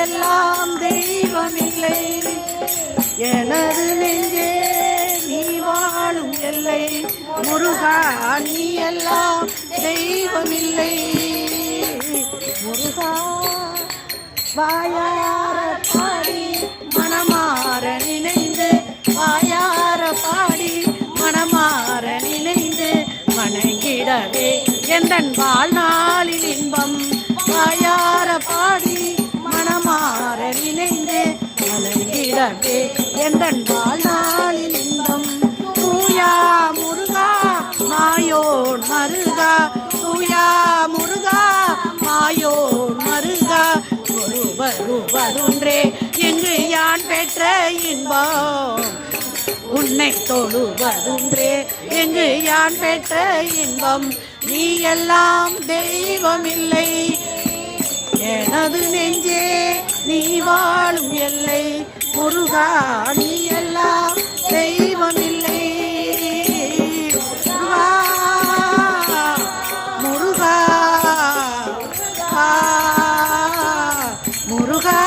எல்லாம் தெய்வமில்லை. எனது நெஞ்சே நீ வாழும் எல்லை. முருகா நீ எல்லாம் தெய்வமில்லை. முருகா வாயார பாடி மனமாற நினைந்து, வாயார பாடி மனமாற நினைந்து வணங்கிடவே எந்தன் வாழ்நாளில் இன்பம். வாயார பாடி மனமாற நினைந்து வணங்கிடவே எந்தன் வாழ்நாளில் இன்பம். தூயா முருகா மாயோன் மருகா, தூயா முருகா மாயோன் மருகா, ஒருவருவருன்றே என்று யான் பெற்ற இன்பம். உன்னை தொழுவதுன்றே எங்கு யான் பெற்ற இன்பம். நீ எல்லாம் தெய்வமில்லை. எனது நெஞ்சே நீ வாழும் எல்லை. முருகா நீ எல்லாம் தெய்வமில்லை. முருகா முருகா